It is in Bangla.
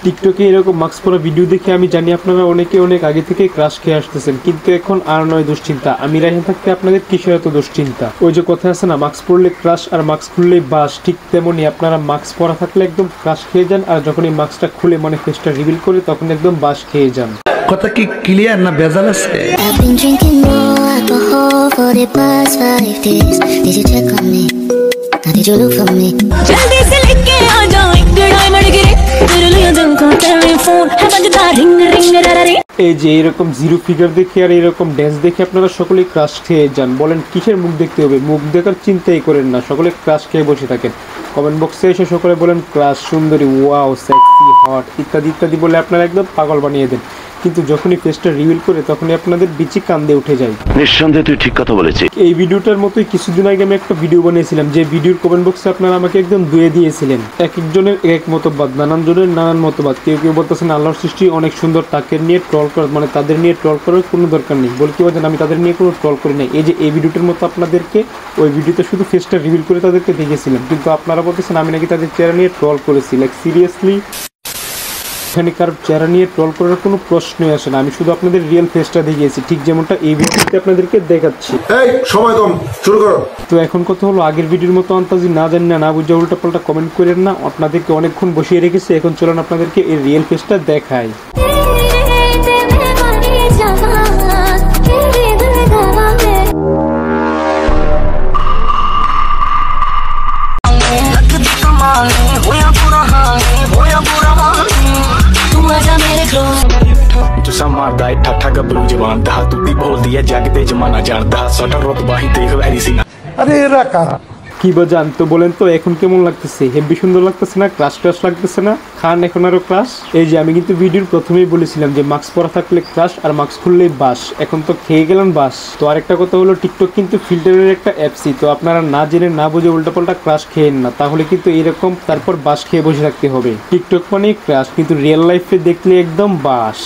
টিকটকে এরকম মাস্ক পরা ভিডিও দেখে আমি জানি আপনারা অনেকে অনেক আগে থেকে ক্রাশ খেয়ে আসতেছেন, কিন্তু এখন আর নয় দুশ্চিন্তা। আমি রাইহান থাকতে আপনাদের কিসের এত দুশ্চিন্তা? ওই যে কথা আছে না, মাস্ক পরলে ক্রাশ আর মাস্ক খুললেই বাস, ঠিক তেমনই আপনারা মাস্ক পরা থাকলে একদম ক্রাশ খেয়ে যান, আর যখন এই মাস্কটা খুলে মানে ফেসটা রিভিল করে তখন একদম বাস খেয়ে যান। কথা কি ক্লিয়ার না ভেজাল আছে? এই যে এরকম জিরো ফিগার দেখে আর এরকম ড্যান্স দেখে আপনারা সকলেই ক্রাশ খেয়ে যান। বলেন কিসের মুখ দেখতে হবে? মুখ দেখার চিন্তাই করেন না, সকলে ক্রাশ খেয়ে বসে থাকেন। কমেন্ট বক্সে এসে সকলে বলেন ক্রাশ, সুন্দরী, ওয়াও, সেক্সি, হট ইত্যাদি ইত্যাদি বলে আপনারা একদম পাগল বানিয়ে দেন। কিন্তু যখনই ফেসটা রিভিল করে তখনই আপনাদের বিচি কান্দে উঠে যায়। নিঃসন্দেহে তুই ঠিক কথা বলেছিস। এই ভিডিওটার মতোই কিছুদিন আগে আমি একটা ভিডিও বানিয়েছিলাম, যে ভিডিওর কমেন্ট বক্সে আপনারা আমাকে একদম ধুয়ে দিয়েছিলেন। এক একজনের এক মতবাদ, নানান জনের নানান মতবাদ। কেউ কেউ বলতেছেন আল্লাহর সৃষ্টি অনেক সুন্দর, তাকে নিয়ে ট্রল করার মানে তাদের নিয়ে ট্রল করার কোনো দরকার নেই। বলে কি বলছেন আমি তাদের নিয়ে কোনো ট্রল করি নাই। এই যে এই ভিডিওটার মতো আপনাদেরকে ওই ভিডিওতে শুধু ফেসটা রিভিল করে তাদেরকে দেখেছিলাম, কিন্তু আপনারা বলতেছেন আমি নাকি তাদের চেহারা নিয়ে ট্রল করেছি। লাইক সিরিয়াসলি, এখানে কারো চেহারা নিয়ে ট্রল করার কোনো প্রশ্নই আসে না। আমি শুধু আপনাদের রিয়েল ফেসটা দেখিয়েছি, ঠিক যেমনটা এই ভিডিওতে আপনাদেরকে দেখাচ্ছি। এই সময় কম, শুরু করো। তো এখন কথা হলো, আগের ভিডিওর মতো আন্তাজি না জানি না বুঝে উল্টা পাল্টা কমেন্ট করেন না। আপনাদেরকে অনেকক্ষণ বসিয়ে রেখেছি, এখন চলুন আপনাদেরকে এই রিয়েল ফেসটা দেখাই। मारदा है ठा गबरू जवान दा तू भी बोल दिया जग ते जमाना जानदा सटा रुतबा ही देख वैरी सी। আরে এরা কারা? কি বাজান তো বলেন তো, এখন কেমন লাগতেছে? হেভি সুন্দর লাগতেছে না? ক্রাশ ক্রাশ লাগতেছে না? খান এখন আরো ক্রাশ। এই যে আমি কিন্তু ভিডিওর প্রথমেই বলেছিলাম যে মাস্ক পরা থাকলে ক্রাশ আর মাস্ক খুললেই বাস, এখন তো খেয়ে গেলেন বাস। তো আরেকটা কথা হলো, টিকটক কিন্তু ফিল্টারের একটা অ্যাপসই, তো আপনারা না জেনে না বুঝে উল্টাপাল্টা ক্রাশ খেয়েন না, তাহলে কিন্তু এরকম তারপর বাস খেয়ে বসে থাকতে হবে। টিকটক মানেই ক্রাশ, কিন্তু রিয়েল লাইফে দেখলে একদম বাস।